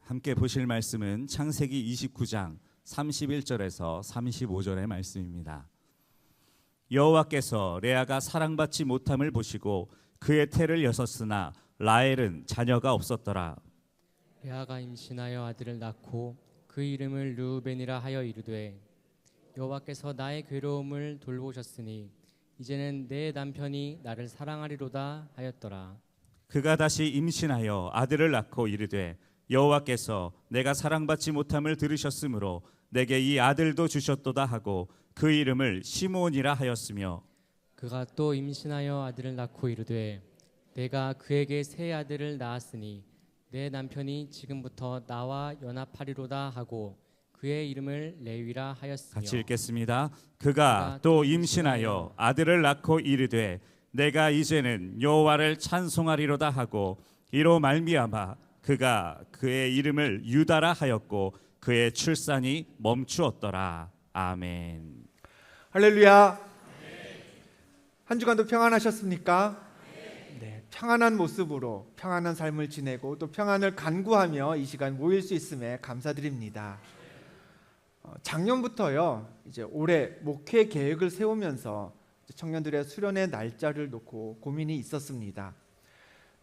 함께 보실 말씀은 창세기 29장 31절에서 35절의 말씀입니다. 여호와께서 레아가 사랑받지 못함을 보시고 그의 태를 여섰으나 라헬은 자녀가 없었더라. 레아가 임신하여 아들을 낳고 그 이름을 르우벤이라 하여 이르되 여호와께서 나의 괴로움을 돌보셨으니 이제는 내 남편이 나를 사랑하리로다 하였더라. 그가 다시 임신하여 아들을 낳고 이르되 여호와께서 내가 사랑받지 못함을 들으셨으므로 내게 이 아들도 주셨도다 하고 그 이름을 시므온이라 하였으며 그가 또 임신하여 아들을 낳고 이르되 내가 그에게 새 아들을 낳았으니 내 남편이 지금부터 나와 연합하리로다 하고 그의 이름을 레위라 하였으며. 같이 읽겠습니다. 그가 또 임신하여 아들을 낳고 이르되 내가 이제는 여호와를 찬송하리로다 하고 이로 말미암아 그가 그의 이름을 유다라 하였고 그의 출산이 멈추었더라. 아멘. 할렐루야. 한 주간도 평안하셨습니까? 네, 평안한 모습으로 평안한 삶을 지내고 또 평안을 간구하며 이 시간 모일 수 있음에 감사드립니다. 작년부터요, 이제 올해 목회 계획을 세우면서 청년들의 수련의 날짜를 놓고 고민이 있었습니다.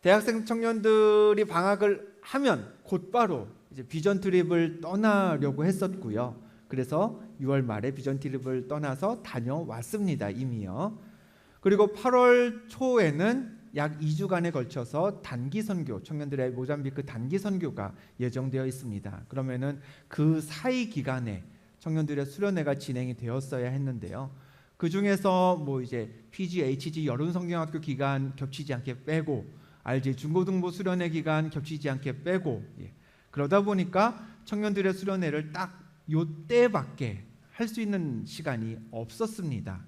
대학생 청년들이 방학을 하면 곧바로 이제 비전 트립을 떠나려고 했었고요. 그래서 6월 말에 비전 트립을 떠나서 다녀왔습니다. 이미요. 그리고 8월 초에는 약 2주간에 걸쳐서 단기 선교, 청년들의 모잠비크 단기 선교가 예정되어 있습니다. 그러면은 그 사이 기간에 청년들의 수련회가 진행이 되었어야 했는데요. 그 중에서 뭐 이제 PGHG 여름 성경학교 기간 겹치지 않게 빼고, RJ 중고등부 수련회 기간 겹치지 않게 빼고, 그러다 보니까 청년들의 수련회를 딱 요때밖에 할 수 있는 시간이 없었습니다.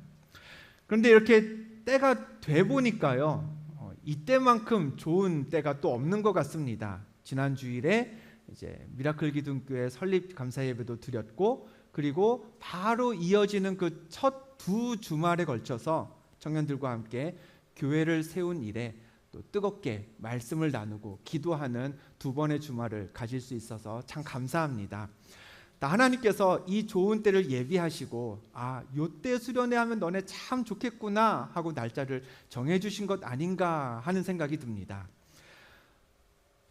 그런데 이렇게 때가 돼 보니까요, 이때만큼 좋은 때가 또 없는 것 같습니다. 지난 주일에 이제 미라클 기둥교회 설립 감사 예배도 드렸고, 그리고 바로 이어지는 그 첫 두 주말에 걸쳐서 청년들과 함께 교회를 세운 일에 또 뜨겁게 말씀을 나누고 기도하는 두 번의 주말을 가질 수 있어서 참 감사합니다. 하나님께서 이 좋은 때를 예비하시고 요때 수련회 하면 너네 참 좋겠구나 하고 날짜를 정해주신 것 아닌가 하는 생각이 듭니다.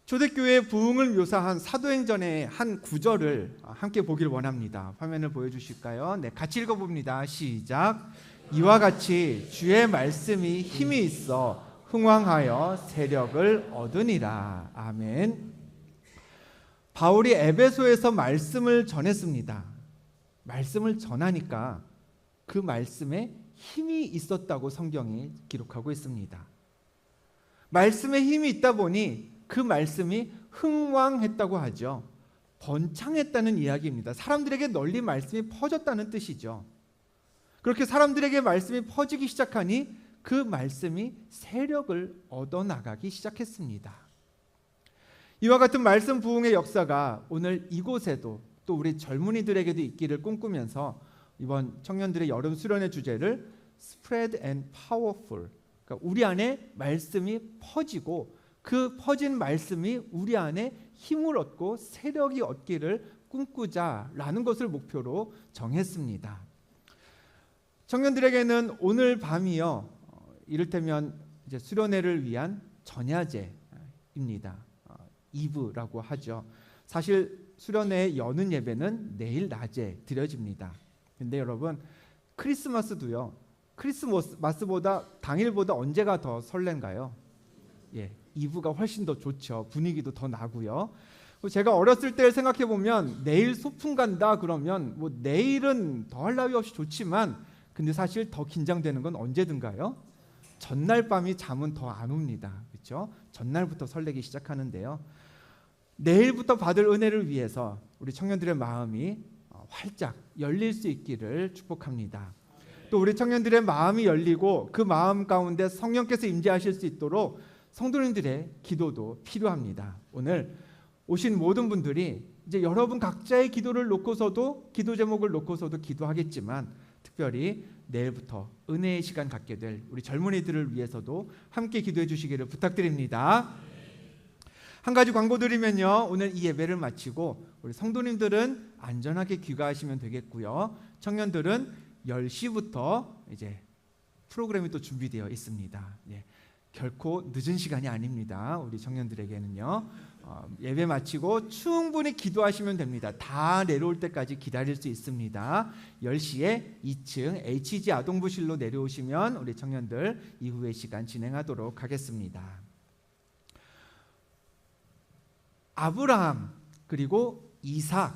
초대교회의 부흥을 묘사한 사도행전의 한 구절을 함께 보길 원합니다. 화면을 보여주실까요? 네, 같이 읽어봅니다. 시작. 이와 같이 주의 말씀이 힘이 있어 흥왕하여 세력을 얻으니라. 아멘. 바울이 에베소에서 말씀을 전했습니다. 말씀을 전하니까 그 말씀에 힘이 있었다고 성경이 기록하고 있습니다. 말씀에 힘이 있다 보니 그 말씀이 흥왕했다고 하죠. 번창했다는 이야기입니다. 사람들에게 널리 말씀이 퍼졌다는 뜻이죠. 그렇게 사람들에게 말씀이 퍼지기 시작하니 그 말씀이 세력을 얻어나가기 시작했습니다. 이와 같은 말씀 부흥의 역사가 오늘 이곳에도 또 우리 젊은이들에게도 있기를 꿈꾸면서 이번 청년들의 여름 수련의 주제를 Spread and Powerful, 그러니까 우리 안에 말씀이 퍼지고 그 퍼진 말씀이 우리 안에 힘을 얻고 세력이 얻기를 꿈꾸자라는 것을 목표로 정했습니다. 청년들에게는 오늘 밤이요, 이를테면 이제 수련회를 위한 전야제입니다. 이브라고 하죠. 사실 수련회 여는 예배는 내일 낮에 드려집니다. 근데 여러분, 크리스마스도요, 크리스마스보다 당일보다 언제가 더 설렌가요? 이브가 훨씬 더 좋죠. 분위기도 더 나고요. 제가 어렸을 때를 생각해 보면 내일 소풍 간다 그러면 뭐 내일은 더할 나위 없이 좋지만, 근데 사실 더 긴장되는 건 언제든가요? 전날 밤이 잠은 더 안 옵니다. 그렇죠? 전날부터 설레기 시작하는데요. 내일부터 받을 은혜를 위해서 우리 청년들의 마음이 활짝 열릴 수 있기를 축복합니다. 또 우리 청년들의 마음이 열리고 그 마음 가운데 성령께서 임재하실 수 있도록 성도님들의 기도도 필요합니다. 오늘 오신 모든 분들이 이제 여러분 각자의 기도를 놓고서도, 기도 제목을 놓고서도 기도하겠지만, 특별히 내일부터 은혜의 시간 갖게 될 우리 젊은이들을 위해서도 함께 기도해 주시기를 부탁드립니다. 한 가지 광고 드리면요, 오늘 이 예배를 마치고 우리 성도님들은 안전하게 귀가하시면 되겠고요, 청년들은 10시부터 이제 프로그램이 또 준비되어 있습니다. 예, 결코 늦은 시간이 아닙니다. 우리 청년들에게는요, 예배 마치고 충분히 기도하시면 됩니다. 다 내려올 때까지 기다릴 수 있습니다. 10시에 2층 HG 아동부실로 내려오시면 우리 청년들 이후의 시간 진행하도록 하겠습니다. 아브라함, 그리고 이삭,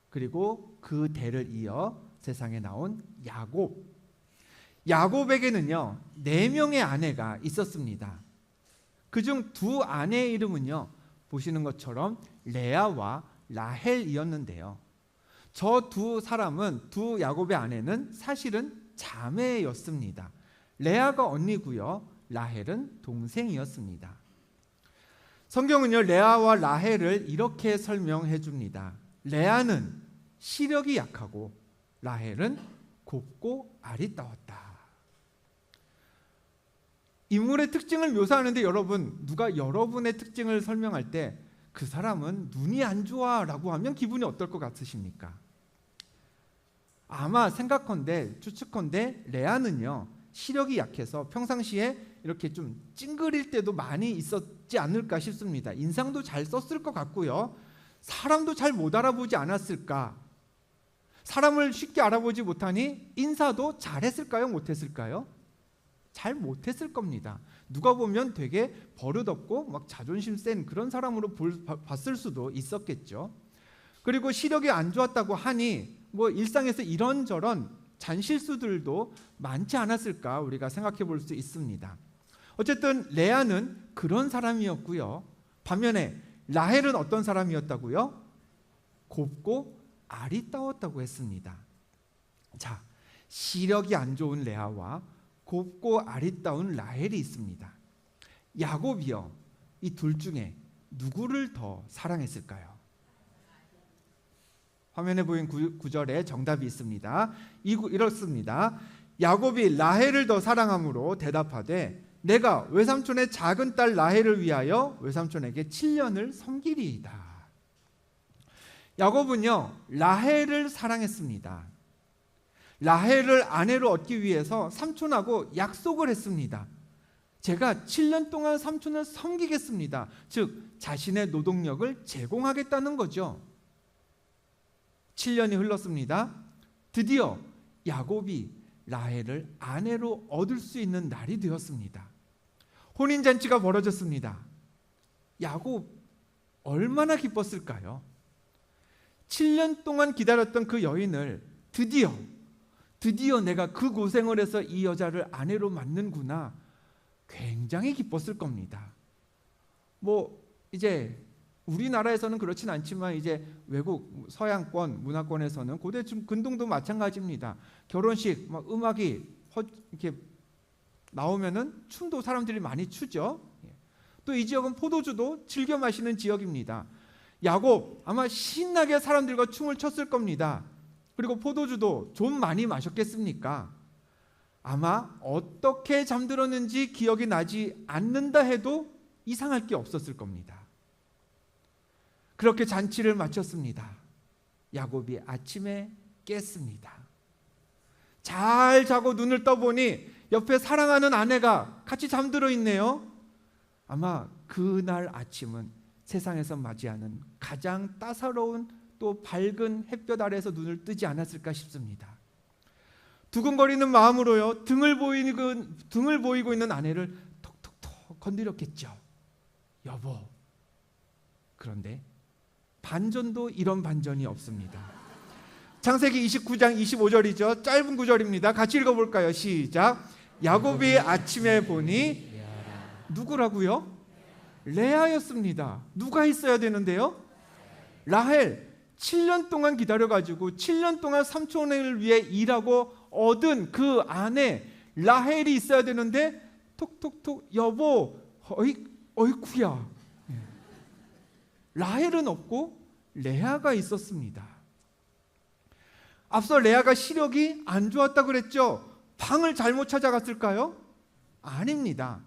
그리고 그 대를 이어 세상에 나온 야곱. 야곱에게는요 4명의 아내가 있었습니다. 그중 2 아내의 이름은요 보시는 것처럼 레아와 라헬이었는데요, 저 2 사람은, 2 야곱의 아내는 사실은 자매였습니다. 레아가 언니고요, 라헬은 동생이었습니다. 성경은요 레아와 라헬을 이렇게 설명해 줍니다. 레아는 시력이 약하고 라헬은 곱고 아리따웠다. 인물의 특징을 묘사하는데 여러분, 누가 여러분의 특징을 설명할 때 그 사람은 눈이 안 좋아 라고 하면 기분이 어떨 것 같으십니까? 아마 생각컨대, 추측컨대 레아는요 시력이 약해서 평상시에 이렇게 좀 찡그릴 때도 많이 있었지 않을까 싶습니다. 인상도 잘 썼을 것 같고요, 사람도 잘 못 알아보지 않았을까? 사람을 쉽게 알아보지 못하니 인사도 잘했을까요? 못했을까요? 잘 못했을 겁니다. 누가 보면 되게 버릇없고 막 자존심 센 그런 사람으로 봤을 수도 있었겠죠. 그리고 시력이 안 좋았다고 하니 뭐 일상에서 이런저런 잔실수들도 많지 않았을까 우리가 생각해 볼 수 있습니다. 어쨌든 레아는 그런 사람이었고요, 반면에 라헬은 어떤 사람이었다고요? 곱고 아리따웠다고 했습니다. 자, 시력이 안 좋은 레아와 곱고 아리따운 라헬이 있습니다. 야곱이요, 이 둘 중에 누구를 더 사랑했을까요? 화면에 보인 구절에 정답이 있습니다. 이렇습니다. 야곱이 라헬을 더 사랑함으로 대답하되 내가 외삼촌의 작은 딸 라헬을 위하여 외삼촌에게 7년을 섬기리이다. 야곱은요 라헬을 사랑했습니다. 라헬을 아내로 얻기 위해서 삼촌하고 약속을 했습니다. 제가 7년 동안 삼촌을 섬기겠습니다. 즉 자신의 노동력을 제공하겠다는 거죠. 7년이 흘렀습니다. 드디어 야곱이 라헬을 아내로 얻을 수 있는 날이 되었습니다. 혼인잔치가 벌어졌습니다. 야곱 얼마나 기뻤을까요? 7년 동안 기다렸던 그 여인을 드디어 내가 그 고생을 해서 이 여자를 아내로 맞는구나, 굉장히 기뻤을 겁니다. 뭐 이제 우리나라에서는 그렇진 않지만 이제 외국 서양권 문화권에서는 고대 근동도 마찬가지입니다. 결혼식 막 음악이 이렇게 나오면은 춤도 사람들이 많이 추죠. 또 이 지역은 포도주도 즐겨 마시는 지역입니다. 야곱 아마 신나게 사람들과 춤을 췄을 겁니다. 그리고 포도주도 좀 많이 마셨겠습니까? 아마 어떻게 잠들었는지 기억이 나지 않는다 해도 이상할 게 없었을 겁니다. 그렇게 잔치를 마쳤습니다. 야곱이 아침에 깼습니다. 잘 자고 눈을 떠보니 옆에 사랑하는 아내가 같이 잠들어 있네요. 아마 그날 아침은 세상에서 맞이하는 가장 따사로운 또 밝은 햇볕 아래에서 눈을 뜨지 않았을까 싶습니다. 두근거리는 마음으로요 등을 보이고 있는 아내를 톡톡톡 건드렸겠죠. 여보. 그런데 반전도 이런 반전이 없습니다. 창세기 29장 25절이죠. 짧은 구절입니다. 같이 읽어볼까요? 시작. 야곱이 아침에 보니 누구라고요? 레아였습니다. 누가 있어야 되는데요? 라헬. 7년 동안 기다려가지고 7년 동안 삼촌을 위해 일하고 얻은 그 아내 라헬이 있어야 되는데 톡톡톡 여보 어이쿠야. 라헬은 없고 레아가 있었습니다. 앞서 레아가 시력이 안 좋았다고 그랬죠. 방을 잘못 찾아갔을까요? 아닙니다.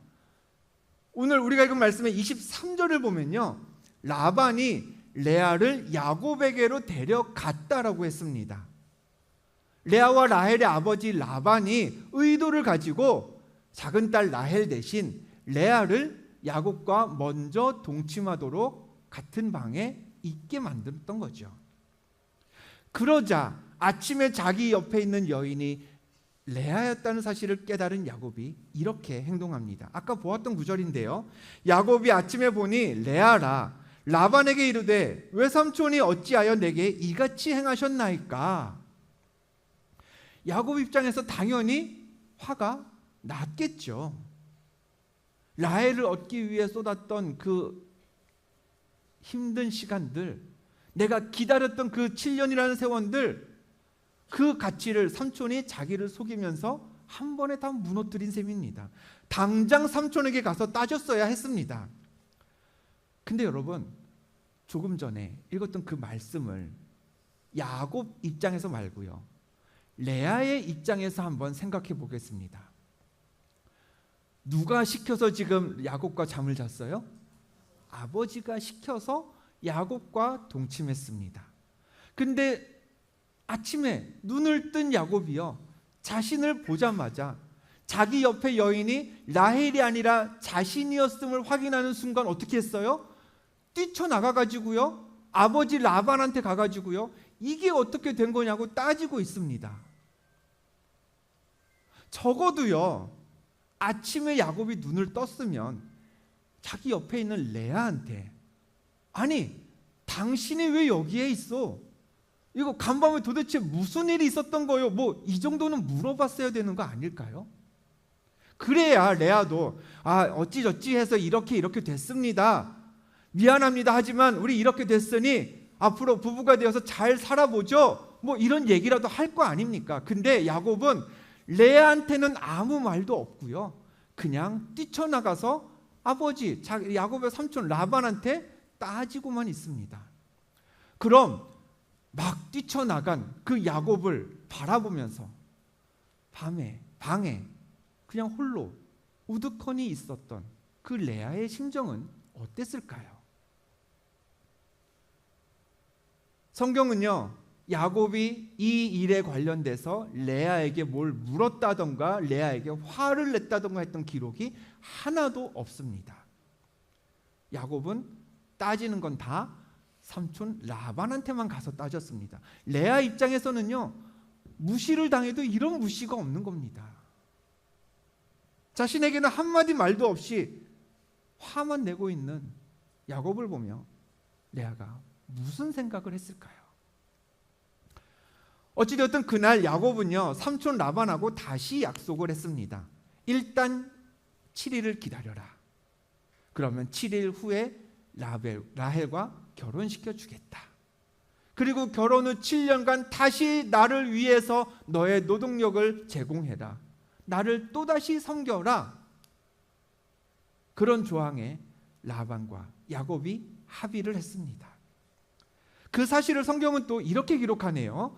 오늘 우리가 읽은 말씀의 23절을 보면요 라반이 레아를 야곱에게로 데려갔다라고 했습니다. 레아와 라헬의 아버지 라반이 의도를 가지고 작은 딸 라헬 대신 레아를 야곱과 먼저 동침하도록 같은 방에 있게 만들었던 거죠. 그러자 아침에 자기 옆에 있는 여인이 레아였다는 사실을 깨달은 야곱이 이렇게 행동합니다. 아까 보았던 구절인데요. 야곱이 아침에 보니 레아라 라반에게 이르되 외삼촌이 어찌하여 내게 이같이 행하셨나이까. 야곱 입장에서 당연히 화가 났겠죠. 라헬을 얻기 위해 쏟았던 그 힘든 시간들, 내가 기다렸던 그 7년이라는 세월들, 그 가치를 삼촌이 자기를 속이면서 한 번에 다 무너뜨린 셈입니다. 당장 삼촌에게 가서 따졌어야 했습니다. 근데 여러분, 조금 전에 읽었던 그 말씀을 야곱 입장에서 말고요, 레아의 입장에서 한번 생각해 보겠습니다. 누가 시켜서 지금 야곱과 잠을 잤어요? 아버지가 시켜서 야곱과 동침했습니다. 근데 아침에 눈을 뜬 야곱이요, 자신을 보자마자 자기 옆에 여인이 라헬이 아니라 자신이었음을 확인하는 순간 어떻게 했어요? 뛰쳐나가가지고요, 아버지 라반한테 가가지고요, 이게 어떻게 된 거냐고 따지고 있습니다. 적어도요, 아침에 야곱이 눈을 떴으면 자기 옆에 있는 레아한테, 아니 당신이 왜 여기에 있어? 이거 간밤에 도대체 무슨 일이 있었던 거예요? 뭐 이 정도는 물어봤어야 되는 거 아닐까요? 그래야 레아도 어찌저찌 해서 이렇게 됐습니다, 미안합니다, 하지만 우리 이렇게 됐으니 앞으로 부부가 되어서 잘 살아보죠, 뭐 이런 얘기라도 할 거 아닙니까? 근데 야곱은 레아한테는 아무 말도 없고요, 그냥 뛰쳐나가서 아버지 야곱의 삼촌 라반한테 따지고만 있습니다. 그럼 막 뛰쳐나간 그 야곱을 바라보면서 방에 그냥 홀로 우두커니 있었던 그 레아의 심정은 어땠을까요? 성경은요, 야곱이 이 일에 관련돼서 레아에게 뭘 물었다던가 레아에게 화를 냈다던가 했던 기록이 하나도 없습니다. 야곱은 따지는 건 다 삼촌 라반한테만 가서 따졌습니다. 레아 입장에서는요, 무시를 당해도 이런 무시가 없는 겁니다. 자신에게는 한마디 말도 없이 화만 내고 있는 야곱을 보며 레아가 무슨 생각을 했을까요? 어찌되었든 그날 야곱은요, 삼촌 라반하고 다시 약속을 했습니다. 일단 7일을 기다려라. 그러면 7일 후에 라헬과 결혼시켜 주겠다. 그리고 결혼 후 7년간 다시 나를 위해서 너의 노동력을 제공해라. 나를 또다시 섬겨라. 그런 조항에 라반과 야곱이 합의를 했습니다. 그 사실을 성경은 또 이렇게 기록하네요.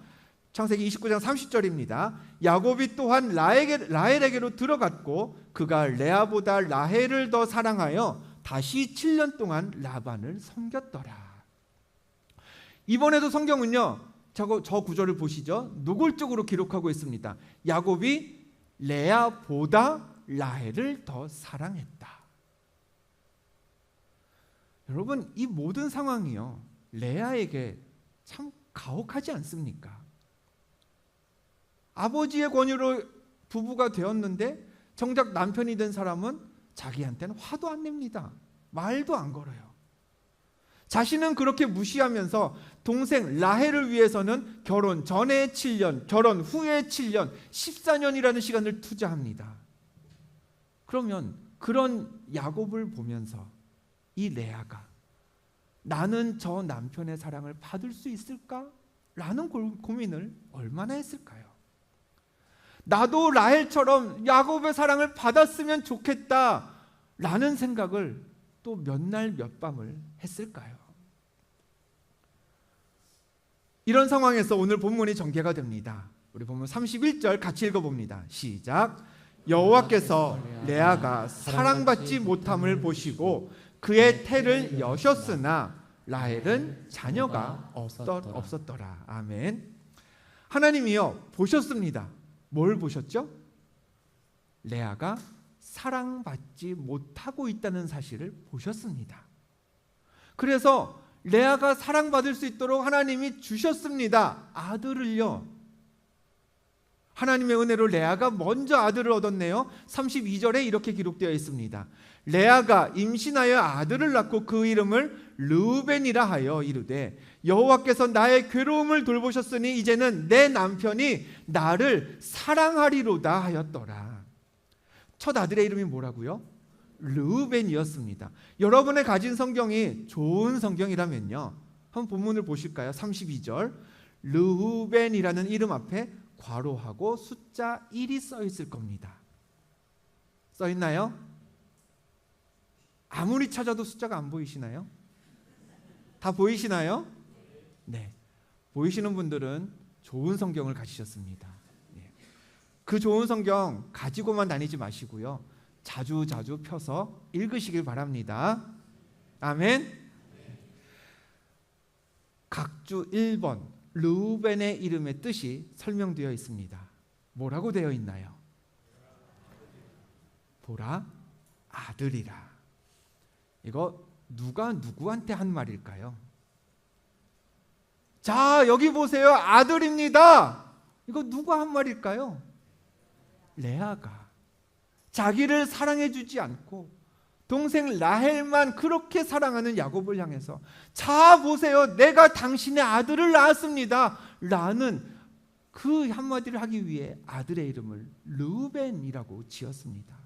창세기 29장 30절입니다. 야곱이 또한 라헬에게로 들어갔고 그가 레아보다 라헬을 더 사랑하여 다시 7년 동안 라반을 섬겼더라. 이번에도 성경은요, 저 구절을 보시죠. 노골적으로 기록하고 있습니다. 야곱이 레아보다 라헬을 더 사랑했다. 여러분, 이 모든 상황이요, 레아에게 참 가혹하지 않습니까? 아버지의 권유로 부부가 되었는데 정작 남편이 된 사람은 자기한테는 화도 안 냅니다. 말도 안 걸어요. 자신은 그렇게 무시하면서 동생 라헬을 위해서는 결혼 전에 7년, 결혼 후에 7년, 14년이라는 시간을 투자합니다. 그러면 그런 야곱을 보면서 이 레아가 나는 저 남편의 사랑을 받을 수 있을까? 라는 고민을 얼마나 했을까요? 나도 라헬처럼 야곱의 사랑을 받았으면 좋겠다 라는 생각을 또 몇 날 몇 밤을 했을까요? 이런 상황에서 오늘 본문이 전개가 됩니다. 우리 본문 31절 같이 읽어봅니다. 시작. 여호와께서 레아가 사랑받지 못함을 보시고 그의 태를 여셨으나 라헬은 자녀가 없었더라. 아멘. 하나님이요 보셨습니다. 뭘 보셨죠? 레아가 사랑받지 못하고 있다는 사실을 보셨습니다. 그래서 레아가 사랑받을 수 있도록 하나님이 주셨습니다. 아들을요. 하나님의 은혜로 레아가 먼저 아들을 얻었네요. 32절에 이렇게 기록되어 있습니다. 레아가 임신하여 아들을 낳고 그 이름을 르우벤이라 하여 이르되 여호와께서 나의 괴로움을 돌보셨으니 이제는 내 남편이 나를 사랑하리로다 하였더라. 첫 아들의 이름이 뭐라고요? 르우벤이었습니다. 여러분의 가진 성경이 좋은 성경이라면요, 한번 본문을 보실까요? 32절 르우벤이라는 이름 앞에 괄호하고 숫자 1이 써 있을 겁니다. 써 있나요? 아무리 찾아도 숫자가 안 보이시나요? 다 보이시나요? 네. 보이시는 분들은 좋은 성경을 가지셨습니다. 네. 그 좋은 성경 가지고만 다니지 마시고요, 자주 펴서 읽으시길 바랍니다. 아멘. 각주 1번 르우벤의 이름의 뜻이 설명되어 있습니다. 뭐라고 되어 있나요? 보라, 아들이라. 이거 누가 누구한테 한 말일까요? 자, 여기 보세요. 아들입니다. 이거 누가 한 말일까요? 레아가 자기를 사랑해 주지 않고 동생 라헬만 그렇게 사랑하는 야곱을 향해서 자 보세요, 내가 당신의 아들을 낳았습니다 라는 그 한마디를 하기 위해 아들의 이름을 르우벤이라고 지었습니다.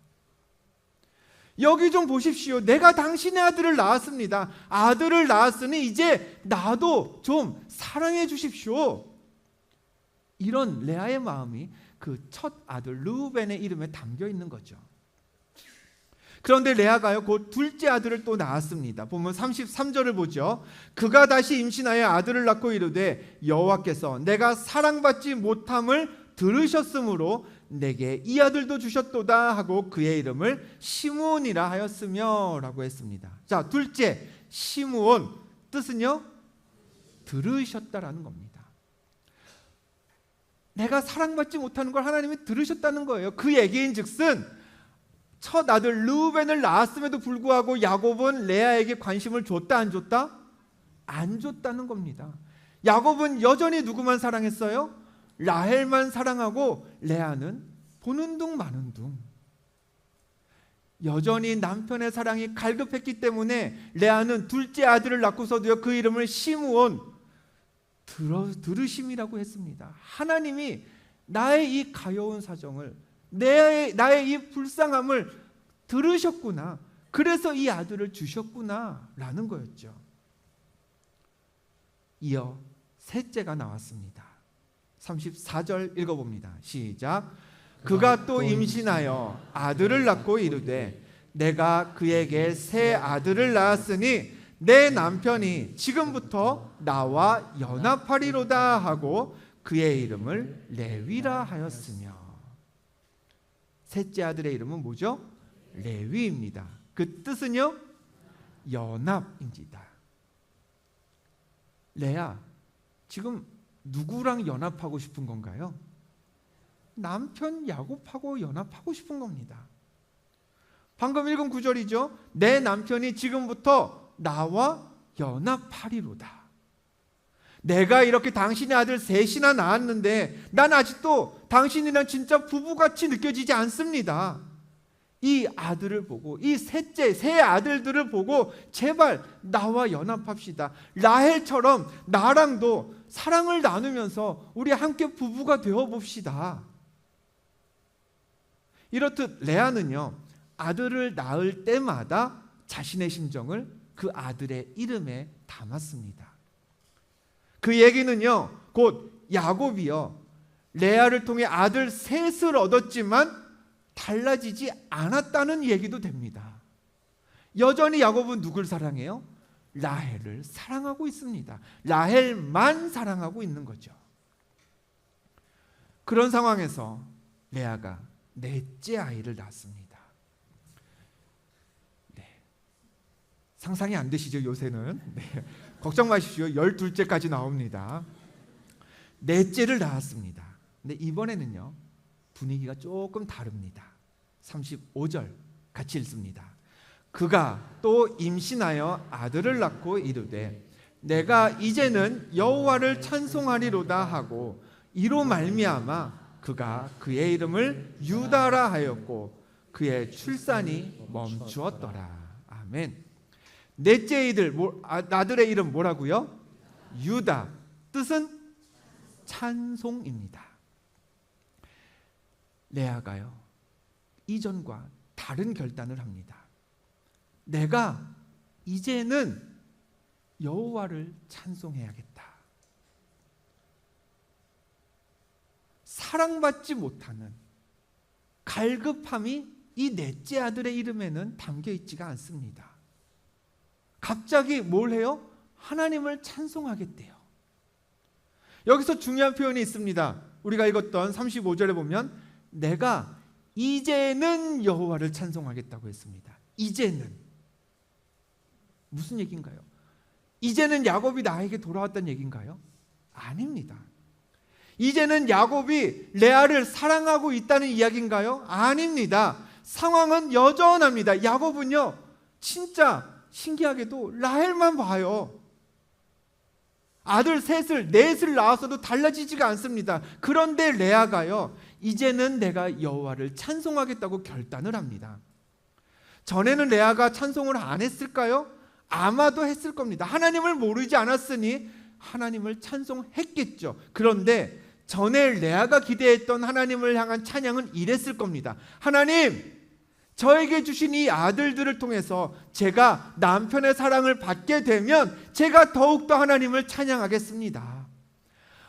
여기 좀 보십시오. 내가 당신의 아들을 낳았습니다. 아들을 낳았으니 이제 나도 좀 사랑해 주십시오. 이런 레아의 마음이 그 첫 아들 르우벤의 이름에 담겨 있는 거죠. 그런데 레아가요 곧 둘째 아들을 또 낳았습니다. 보면 33절을 보죠. 그가 다시 임신하여 아들을 낳고 이르되 여호와께서 내가 사랑받지 못함을 들으셨으므로 내게 이 아들도 주셨도다 하고 그의 이름을 시므온이라 하였으며 라고 했습니다. 자, 둘째 시므온, 뜻은요 들으셨다라는 겁니다. 내가 사랑받지 못하는 걸 하나님이 들으셨다는 거예요. 그 얘기인즉슨 첫 아들 르우벤을 낳았음에도 불구하고 야곱은 레아에게 관심을 줬다 안 줬다? 안 줬다는 겁니다. 야곱은 여전히 누구만 사랑했어요? 라헬만 사랑하고 레아는 보는 둥 마는 둥. 여전히 남편의 사랑이 갈급했기 때문에 레아는 둘째 아들을 낳고서도요 그 이름을 시므온, 들으심이라고 했습니다. 하나님이 나의 이 가여운 사정을, 나의 이 불쌍함을 들으셨구나. 그래서 이 아들을 주셨구나 라는 거였죠. 이어 셋째가 나왔습니다. 34절 읽어봅니다. 시작. 그가 또 임신하여 아들을 낳고 이르되 내가 그에게 새 아들을 낳았으니 내 남편이 지금부터 나와 연합하리로다 하고 그의 이름을 레위라 하였으며. 셋째 아들의 이름은 뭐죠? 레위입니다. 그 뜻은요 연합입니다. 레아, 지금 누구랑 연합하고 싶은 건가요? 남편 야곱하고 연합하고 싶은 겁니다. 방금 읽은 구절이죠. 내 남편이 지금부터 나와 연합하리로다. 내가 이렇게 당신의 아들 셋이나 낳았는데 난 아직도 당신이랑 진짜 부부같이 느껴지지 않습니다. 이 아들을 보고, 이 세 아들들을 보고 제발 나와 연합합시다. 라헬처럼 나랑도 사랑을 나누면서 우리 함께 부부가 되어봅시다. 이렇듯 레아는요 아들을 낳을 때마다 자신의 심정을 그 아들의 이름에 담았습니다. 그 얘기는요 곧 야곱이요 레아를 통해 아들 셋을 얻었지만 달라지지 않았다는 얘기도 됩니다. 여전히 야곱은 누굴 사랑해요? 라헬을 사랑하고 있습니다. 라헬만 사랑하고 있는 거죠. 그런 상황에서 레아가 넷째 아이를 낳습니다. 네. 상상이 안 되시죠, 요새는? 네. 걱정 마십시오. 12째까지 나옵니다. 넷째를 낳았습니다. 근데 이번에는요, 분위기가 조금 다릅니다. 35절 같이 읽습니다. 그가 또 임신하여 아들을 낳고 이르되 내가 이제는 여호와를 찬송하리로다 하고 이로 말미암아 그가 그의 이름을 유다라 하였고 그의 출산이 멈추었더라. 아멘. 넷째 아들의 이름 뭐라고요? 유다. 뜻은 찬송입니다. 레아가요, 이전과 다른 결단을 합니다. 내가 이제는 여호와를 찬송해야겠다. 사랑받지 못하는 갈급함이 이 넷째 아들의 이름에는 담겨 있지가 않습니다. 갑자기 뭘 해요? 하나님을 찬송하겠대요. 여기서 중요한 표현이 있습니다. 우리가 읽었던 35절에 보면 내가 이제는 여호와를 찬송하겠다고 했습니다. 이제는 무슨 얘기인가요? 이제는 야곱이 나에게 돌아왔다는 얘기인가요? 아닙니다. 이제는 야곱이 레아를 사랑하고 있다는 이야기인가요? 아닙니다. 상황은 여전합니다. 야곱은요, 진짜 신기하게도 라헬만 봐요. 아들 넷을 낳았어도 달라지지가 않습니다. 그런데 레아가요, 이제는 내가 여호와를 찬송하겠다고 결단을 합니다. 전에는 레아가 찬송을 안 했을까요? 아마도 했을 겁니다. 하나님을 모르지 않았으니 하나님을 찬송했겠죠. 그런데 전에 레아가 기대했던 하나님을 향한 찬양은 이랬을 겁니다. 하나님, 저에게 주신 이 아들들을 통해서 제가 남편의 사랑을 받게 되면 제가 더욱더 하나님을 찬양하겠습니다.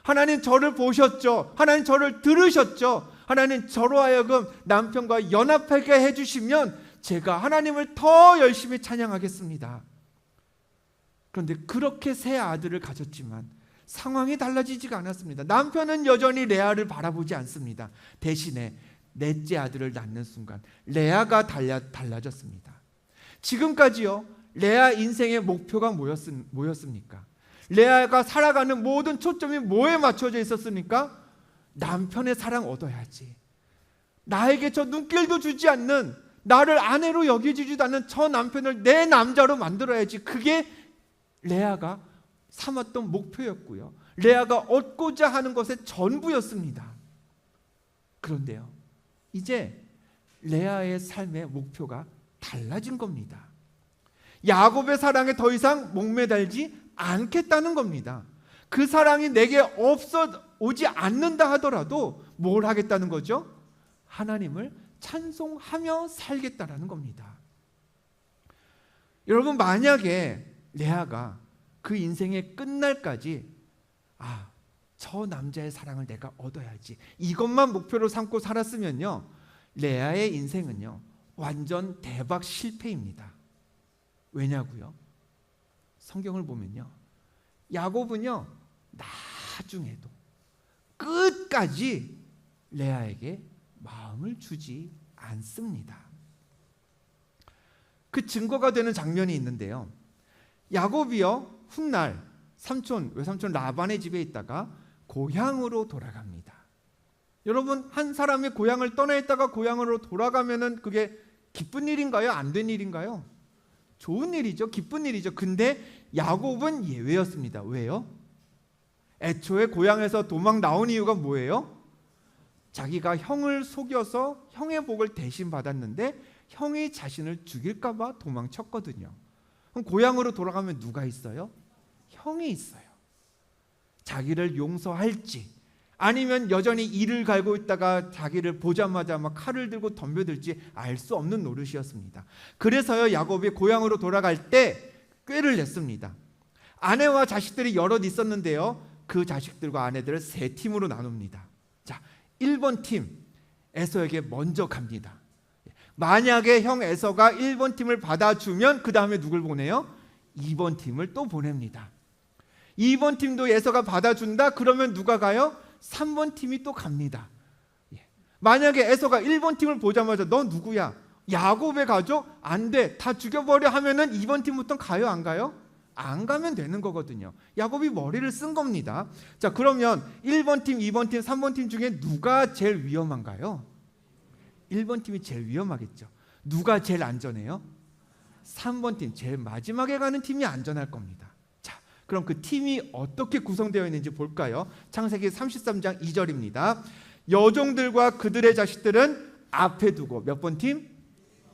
하나님 저를 보셨죠. 하나님 저를 들으셨죠. 하나님 저로 하여금 남편과 연합하게 해주시면 제가 하나님을 더 열심히 찬양하겠습니다. 그런데 그렇게 세 아들을 가졌지만 상황이 달라지지가 않았습니다. 남편은 여전히 레아를 바라보지 않습니다. 대신에 넷째 아들을 낳는 순간 레아가 달라졌습니다. 지금까지요, 레아 인생의 목표가 뭐였습니까? 레아가 살아가는 모든 초점이 뭐에 맞춰져 있었습니까? 남편의 사랑 얻어야지. 나에게 저 눈길도 주지 않는, 나를 아내로 여겨주지도 않는 저 남편을 내 남자로 만들어야지. 그게 레아가 삼았던 목표였고요. 레아가 얻고자 하는 것의 전부였습니다. 그런데요, 이제 레아의 삶의 목표가 달라진 겁니다. 야곱의 사랑에 더 이상 목매달지 않겠다는 겁니다. 그 사랑이 내게 오지 않는다 하더라도 뭘 하겠다는 거죠? 하나님을 찬송하며 살겠다라는 겁니다. 여러분, 만약에 레아가 그 인생의 끝날까지 저 남자의 사랑을 내가 얻어야지, 이것만 목표로 삼고 살았으면요, 레아의 인생은요 완전 대박 실패입니다. 왜냐고요? 성경을 보면요, 야곱은요 나중에도 끝까지 레아에게 마음을 주지 않습니다. 그 증거가 되는 장면이 있는데요, 야곱이요 훗날 외삼촌 라반의 집에 있다가 고향으로 돌아갑니다. 여러분, 한 사람이 고향을 떠나 있다가 고향으로 돌아가면은 그게 기쁜 일인가요? 안 된 일인가요? 좋은 일이죠. 기쁜 일이죠. 근데 야곱은 예외였습니다. 왜요? 애초에 고향에서 도망 나온 이유가 뭐예요? 자기가 형을 속여서 형의 복을 대신 받았는데 형이 자신을 죽일까 봐 도망쳤거든요. 그럼 고향으로 돌아가면 누가 있어요? 형이 있어요. 자기를 용서할지 아니면 여전히 이를 갈고 있다가 자기를 보자마자 막 칼을 들고 덤벼들지 알 수 없는 노릇이었습니다. 그래서요, 야곱이 고향으로 돌아갈 때 꾀를 냈습니다. 아내와 자식들이 여럿 있었는데요, 그 자식들과 아내들을 세 팀으로 나눕니다. 자, 1번 팀 에서에게 먼저 갑니다. 만약에 형 에서가 1번 팀을 받아주면 그 다음에 누굴 보내요? 2번 팀을 또 보냅니다. 2번 팀도 에서가 받아준다? 그러면 누가 가요? 3번 팀이 또 갑니다. 만약에 에서가 1번 팀을 보자마자 너 누구야? 야곱의 가족 안 돼, 다 죽여버려 하면은 2번 팀부터 가요, 안 가요? 안 가면 되는 거거든요. 야곱이 머리를 쓴 겁니다. 자, 그러면 1번 팀, 2번 팀, 3번 팀 중에 누가 제일 위험한가요? 1번 팀이 제일 위험하겠죠. 누가 제일 안전해요? 3번 팀, 제일 마지막에 가는 팀이 안전할 겁니다. 자, 그럼 그 팀이 어떻게 구성되어 있는지 볼까요? 창세기 33장 2절입니다. 여종들과 그들의 자식들은 앞에 두고 몇 번 팀?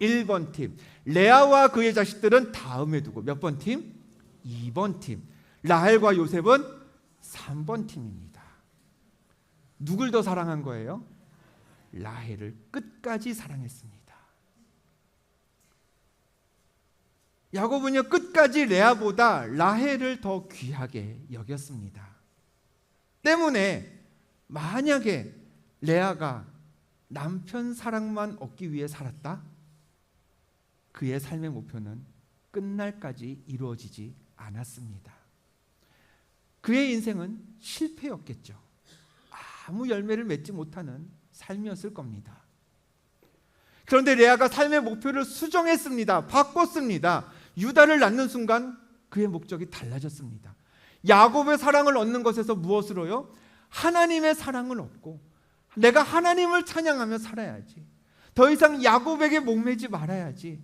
1번 팀. 레아와 그의 자식들은 다음에 두고 몇 번 팀? 2번 팀. 라헬과 요셉은 3번 팀입니다. 누굴 더 사랑한 거예요? 라헬을 끝까지 사랑했습니다. 야곱은요, 끝까지 레아보다 라헬을 더 귀하게 여겼습니다. 때문에 만약에 레아가 남편 사랑만 얻기 위해 살았다? 그의 삶의 목표는 끝날까지 이루어지지 않았습니다. 그의 인생은 실패였겠죠. 아무 열매를 맺지 못하는 삶이었을 겁니다. 그런데 레아가 삶의 목표를 수정했습니다. 바꿨습니다. 유다를 낳는 순간 그의 목적이 달라졌습니다. 야곱의 사랑을 얻는 것에서 무엇으로요? 하나님의 사랑을 얻고 내가 하나님을 찬양하며 살아야지. 더 이상 야곱에게 목매지 말아야지.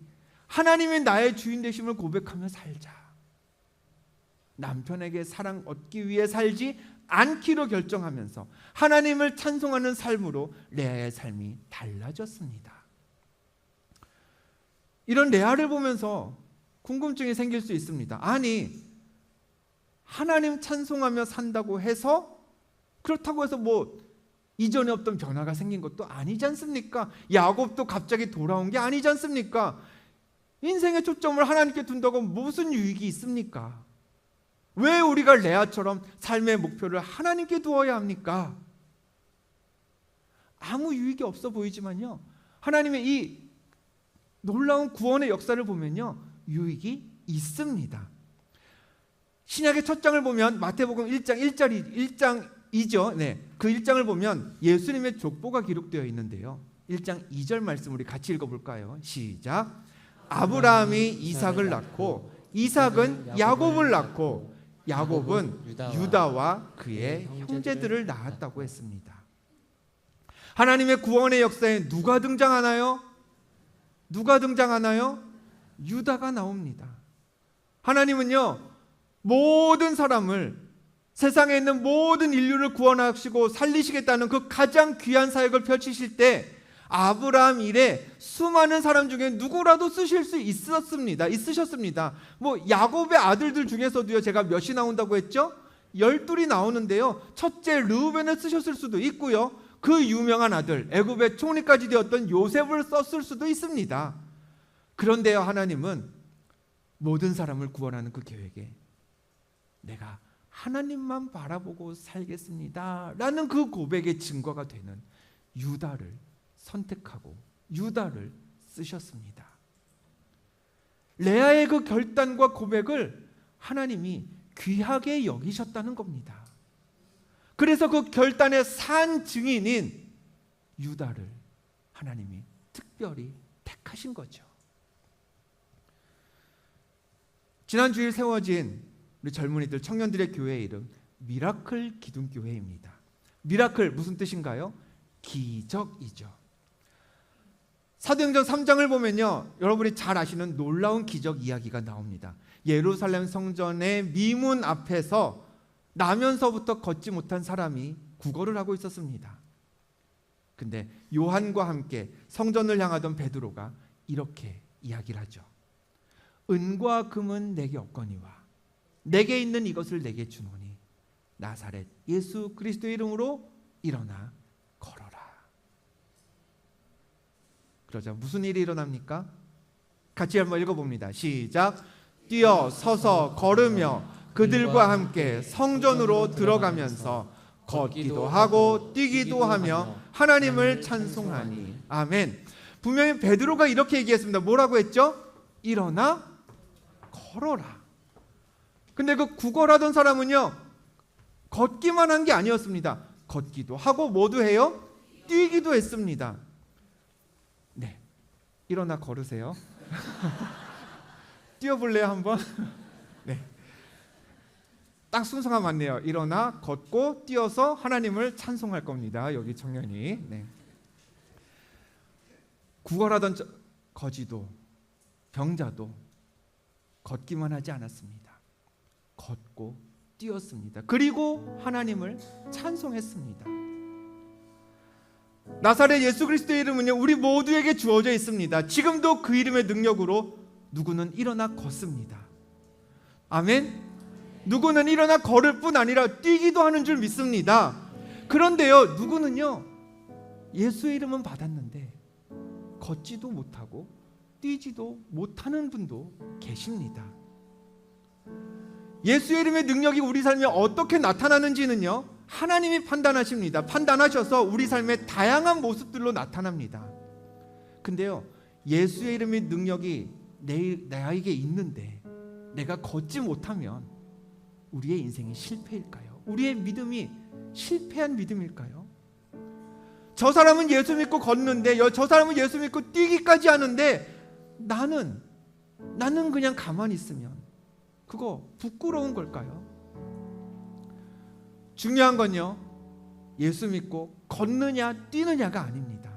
하나님이 나의 주인 되심을 고백하며 살자. 남편에게 사랑 얻기 위해 살지 않기로 결정하면서 하나님을 찬송하는 삶으로 레아의 삶이 달라졌습니다. 이런 레아를 보면서 궁금증이 생길 수 있습니다. 아니, 하나님 찬송하며 산다고 해서 그렇다고 해서 뭐 이전에 없던 변화가 생긴 것도 아니지 않습니까? 야곱도 갑자기 돌아온 게 아니지 않습니까? 인생의 초점을 하나님께 둔다고 무슨 유익이 있습니까? 왜 우리가 레아처럼 삶의 목표를 하나님께 두어야 합니까? 아무 유익이 없어 보이지만요, 하나님의 이 놀라운 구원의 역사를 보면요, 유익이 있습니다. 신약의 첫 장을 보면 마태복음 1장 2죠. 네, 그 1장을 보면 예수님의 족보가 기록되어 있는데요. 1장 2절 말씀 우리 같이 읽어볼까요? 시작. 아브라함이 이삭을 낳고 이삭은 야곱을 낳고 야곱은 유다와 그의 형제들을 낳았다고 했습니다. 하나님의 구원의 역사에 누가 등장하나요? 누가 등장하나요? 유다가 나옵니다. 하나님은요, 모든 사람을, 세상에 있는 모든 인류를 구원하시고 살리시겠다는 그 가장 귀한 사역을 펼치실 때 아브라함 이래 수많은 사람 중에 누구라도 쓰실 수 있으셨습니다. 뭐 야곱의 아들들 중에서도요, 제가 몇이 나온다고 했죠? 12이 나오는데요, 첫째 르우벤을 쓰셨을 수도 있고요, 그 유명한 아들 애굽의 총리까지 되었던 요셉을 썼을 수도 있습니다. 그런데요, 하나님은 모든 사람을 구원하는 그 계획에 내가 하나님만 바라보고 살겠습니다 라는 그 고백의 증거가 되는 유다를 선택하고 유다를 쓰셨습니다. 레아의 그 결단과 고백을 하나님이 귀하게 여기셨다는 겁니다. 그래서 그 결단의 산 증인인 유다를 하나님이 특별히 택하신 거죠. 지난 주일 세워진 우리 젊은이들, 청년들의 교회 이름 미라클 기둥교회입니다. 미라클 무슨 뜻인가요? 기적이죠. 사도행전 3장을 보면요, 여러분이 잘 아시는 놀라운 기적 이야기가 나옵니다. 예루살렘 성전의 미문 앞에서 나면서부터 걷지 못한 사람이 구걸을 하고 있었습니다. 근데 요한과 함께 성전을 향하던 베드로가 이렇게 이야기를 하죠. 은과 금은 내게 없거니와 내게 있는 이것을 내게 주노니 나사렛 예수 그리스도의 이름으로 일어나 걸어라. 그러자 무슨 일이 일어납니까? 같이 한번 읽어봅니다. 시작. 뛰어 서서 걸으며 그들과 함께 성전으로 들어가면서 걷기도 하고 뛰기도 하며 하나님을 찬송하니. 아멘. 분명히 베드로가 이렇게 얘기했습니다. 뭐라고 했죠? 일어나 걸어라. 근데 그 구걸하던 사람은요, 걷기만 한 게 아니었습니다. 걷기도 하고 뭐도 해요? 뛰기도 했습니다. 네. 일어나 걸으세요. 뛰어볼래요 한번? 네. 딱 순서가 맞네요. 일어나 걷고 뛰어서 하나님을 찬송할 겁니다. 여기 청년이. 네. 구걸하던 거지도 병자도 걷기만 하지 않았습니다. 걷고 뛰었습니다. 그리고 하나님을 찬송했습니다. 나사렛 예수 그리스도의 이름은요, 우리 모두에게 주어져 있습니다. 지금도 그 이름의 능력으로 누구는 일어나 걷습니다. 아멘. 누구는 일어나 걸을 뿐 아니라 뛰기도 하는 줄 믿습니다. 그런데요, 누구는요, 예수의 이름은 받았는데 걷지도 못하고 뛰지도 못하는 분도 계십니다. 예수의 이름의 능력이 우리 삶에 어떻게 나타나는지는요, 하나님이 판단하십니다. 판단하셔서 우리 삶의 다양한 모습들로 나타납니다. 근데요, 예수의 이름의 능력이 나에게 있는데 내가 걷지 못하면 우리의 인생이 실패일까요? 우리의 믿음이 실패한 믿음일까요? 저 사람은 예수 믿고 걷는데, 저 사람은 예수 믿고 뛰기까지 하는데 나는 그냥 가만히 있으면 그거 부끄러운 걸까요? 중요한 건요, 예수 믿고 걷느냐 뛰느냐가 아닙니다.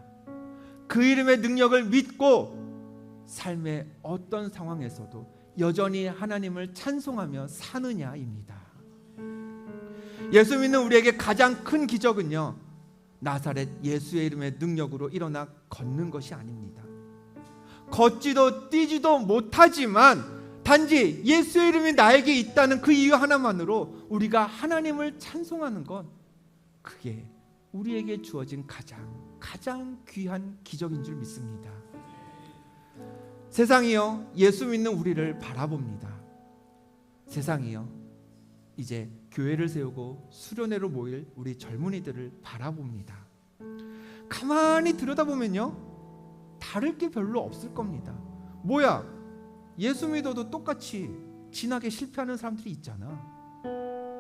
그 이름의 능력을 믿고 삶의 어떤 상황에서도 여전히 하나님을 찬송하며 사느냐입니다. 예수 믿는 우리에게 가장 큰 기적은요, 나사렛 예수의 이름의 능력으로 일어나 걷는 것이 아닙니다. 걷지도 뛰지도 못하지만 단지 예수의 이름이 나에게 있다는 그 이유 하나만으로 우리가 하나님을 찬송하는 것, 그게 우리에게 주어진 가장 귀한 기적인 줄 믿습니다. 세상이요, 예수 믿는 우리를 바라봅니다. 세상이요, 이제 교회를 세우고 수련회로 모일 우리 젊은이들을 바라봅니다. 가만히 들여다보면요, 다를 게 별로 없을 겁니다. 뭐야, 예수 믿어도 똑같이 진하게 실패하는 사람들이 있잖아.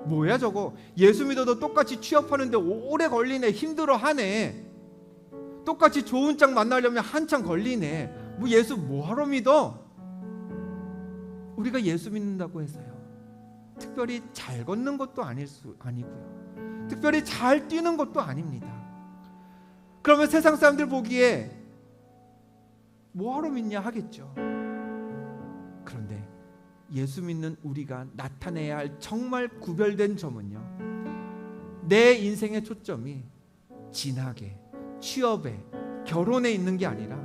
뭐야 저거, 예수 믿어도 똑같이 취업하는데 오래 걸리네, 힘들어하네. 똑같이 좋은 짝 만나려면 한참 걸리네. 뭐 예수 뭐하러 믿어? 우리가 예수 믿는다고 해서요, 특별히 잘 걷는 것도 아니고요, 특별히 잘 뛰는 것도 아닙니다. 그러면 세상 사람들 보기에 뭐하러 믿냐 하겠죠. 그런데 예수 믿는 우리가 나타내야 할 정말 구별된 점은요, 내 인생의 초점이 진학에, 취업에, 결혼에 있는 게 아니라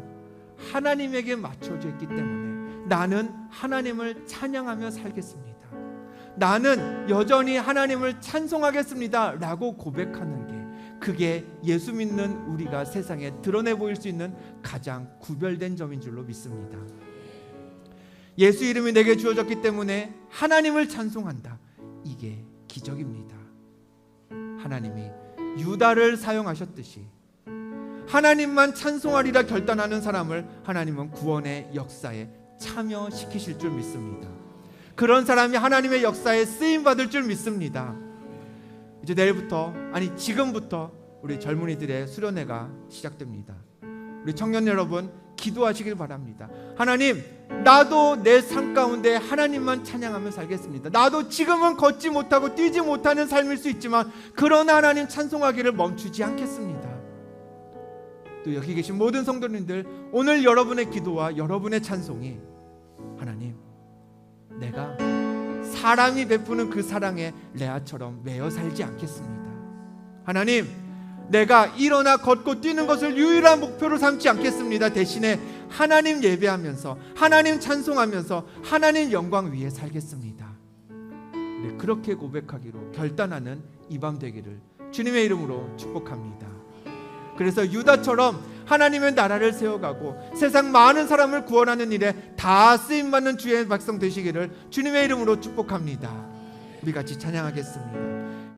하나님에게 맞춰져 있기 때문에 나는 하나님을 찬양하며 살겠습니다. 나는 여전히 하나님을 찬송하겠습니다 라고 고백하는 게, 그게 예수 믿는 우리가 세상에 드러내 보일 수 있는 가장 구별된 점인 줄로 믿습니다. 예수 이름이 내게 주어졌기 때문에 하나님을 찬송한다, 이게 기적입니다. 하나님이 유다를 사용하셨듯이 하나님만 찬송하리라 결단하는 사람을 하나님은 구원의 역사에 참여시키실 줄 믿습니다. 그런 사람이 하나님의 역사에 쓰임받을 줄 믿습니다. 이제 내일부터, 아니 지금부터 우리 젊은이들의 수련회가 시작됩니다. 우리 청년 여러분, 기도하시길 바랍니다. 하나님, 나도 내 삶 가운데 하나님만 찬양하며 살겠습니다. 나도 지금은 걷지 못하고 뛰지 못하는 삶일 수 있지만 그러나 하나님 찬송하기를 멈추지 않겠습니다. 또 여기 계신 모든 성도님들, 오늘 여러분의 기도와 여러분의 찬송이, 하나님, 내가 사람이 베푸는 그 사랑에 레아처럼 매여 살지 않겠습니다. 하나님, 내가 일어나 걷고 뛰는 것을 유일한 목표로 삼지 않겠습니다. 대신에 하나님 예배하면서, 하나님 찬송하면서 하나님 영광 위에 살겠습니다. 네, 그렇게 고백하기로 결단하는 이 밤 되기를 주님의 이름으로 축복합니다. 그래서 유다처럼 하나님의 나라를 세워가고 세상 많은 사람을 구원하는 일에 다 쓰임받는 주의 백성 되시기를 주님의 이름으로 축복합니다. 우리 같이 찬양하겠습니다.